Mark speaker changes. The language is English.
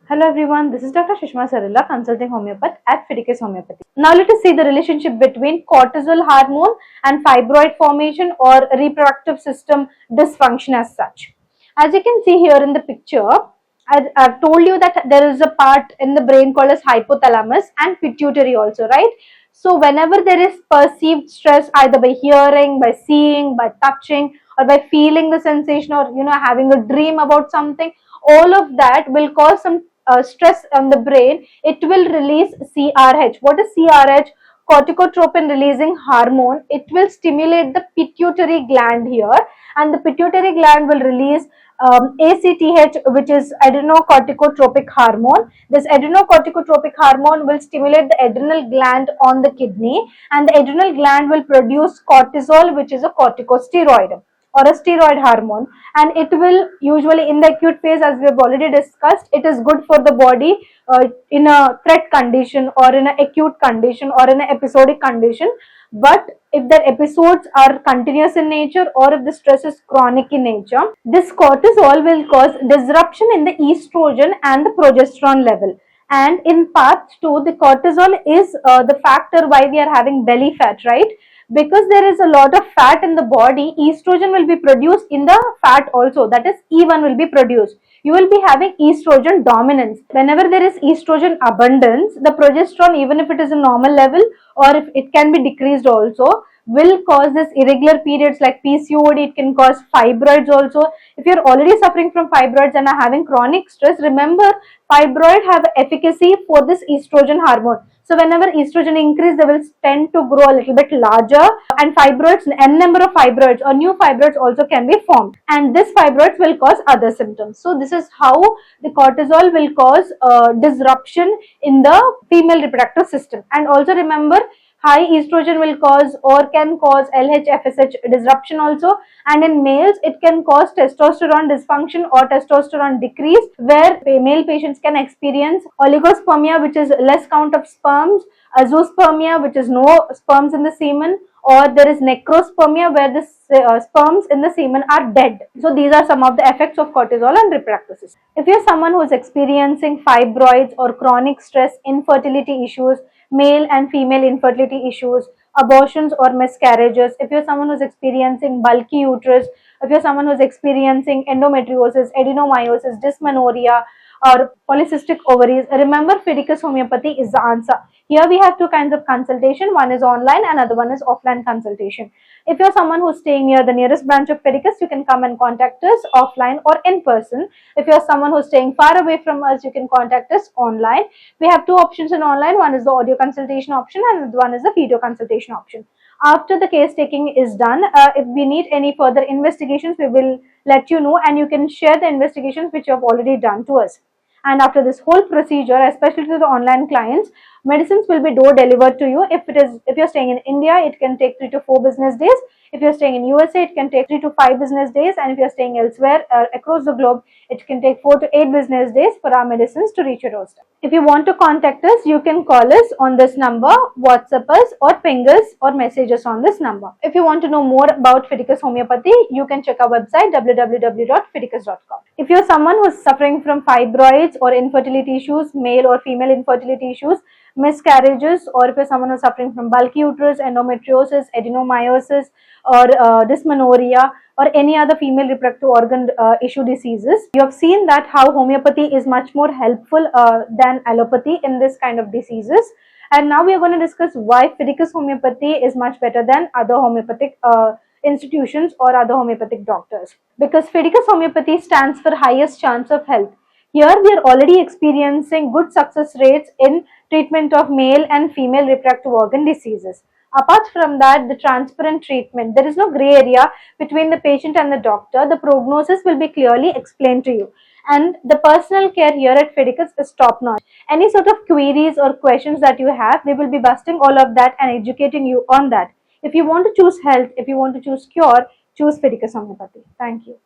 Speaker 1: Hello everyone, this is Dr. Shishma Sarila, consulting homeopath at Fiticus Homeopathy. Now let us see the relationship between cortisol hormone and fibroid formation or reproductive system dysfunction as such. As you can see here in the picture, I've told you that there is a part in the brain called as hypothalamus and pituitary also, right? So whenever there is perceived stress either by hearing, by seeing, by touching, or by feeling the sensation, or having a dream about something, all of that will cause some stress on the brain. It will release CRH. What is CRH? Corticotropin releasing hormone. It will stimulate the pituitary gland here, and the pituitary gland will release ACTH, which is adrenocorticotropic hormone. This adrenocorticotropic hormone will stimulate the adrenal gland on the kidney, and the adrenal gland will produce cortisol, which is a corticosteroid or a steroid hormone, and it will usually in the acute phase, as we have already discussed, it is good for the body in a threat condition or in an acute condition or in an episodic condition. But if the episodes are continuous in nature or if the stress is chronic in nature, this cortisol will cause disruption in the estrogen and the progesterone level. And in part 2, the cortisol is the factor why we are having belly fat, right? Because there is a lot of fat in the body, estrogen will be produced in the fat also, that is E1 will be produced. You will be having estrogen dominance. Whenever there is estrogen abundance, the progesterone, even if it is a normal level or if it can be decreased also, will cause this irregular periods like PCOD. It can cause fibroids also. If you're already suffering from fibroids and are having chronic stress, remember fibroid have efficacy for this estrogen hormone. So whenever estrogen increase, they will tend to grow a little bit larger, and fibroids, n number of fibroids or new fibroids also can be formed, and this fibroids will cause other symptoms. So this is how the cortisol will cause disruption in the female reproductive system. And also remember, high estrogen will cause or can cause LH FSH disruption also, and in males it can cause testosterone dysfunction or testosterone decrease, where male patients can experience oligospermia, which is less count of sperms, azoospermia, which is no sperms in the semen, or there is necrospermia, where the sperms in the semen are dead. So these are some of the effects of cortisol on reproductive system. If you are someone who is experiencing fibroids or chronic stress, infertility issues, male and female infertility issues, abortions or miscarriages, if you're someone who's experiencing bulky uterus, if you're someone who's experiencing endometriosis, adenomyosis, dysmenorrhea, or polycystic ovaries, remember Fiticus Homeopathy is the answer. Here we have two kinds of consultation. One is online and another one is offline consultation. If you're someone who's staying near the nearest branch of Fiticus, you can come and contact us offline or in person. If you're someone who's staying far away from us, you can contact us online. We have two options in online. One is the audio consultation option and one is the video consultation option. After the case taking is done, if we need any further investigations, we will let you know, and you can share the investigations which you have already done to us. And after this whole procedure, especially to the online clients, medicines will be door delivered to you. If you're staying in India, it can take 3 to 4 business days. If you're staying in USA, it can take 3 to 5 business days, and if you're staying elsewhere across the globe, it can take 4 to 8 business days for our medicines to reach your doorstep. If you want to contact us, you can call us on this number, WhatsApp us, or ping us or message us on this number. If you want to know more about Fiticus Homeopathy, you can check our website www.fiticus.com. If you're someone who's suffering from fibroids or infertility issues, male or female infertility issues, miscarriages, or if you're someone who's suffering from bulky uterus, endometriosis, adenomyosis, or dysmenorrhea, or any other female reproductive organ issue diseases, you have seen that how homeopathy is much more helpful than allopathy in this kind of diseases. And now we are going to discuss why Fiticus Homeopathy is much better than other homeopathic institutions or other homeopathic doctors. Because Fiticus Homeopathy stands for highest chance of health. Here we are already experiencing good success rates in treatment of male and female reproductive organ diseases. Apart from that, the transparent treatment, there is no gray area between the patient and the doctor. The prognosis will be clearly explained to you. And the personal care here at Fiticus is top notch. Any sort of queries or questions that you have, we will be busting all of that and educating you on that. If you want to choose health, if you want to choose cure, choose Fiticus Homeopathy. Thank you.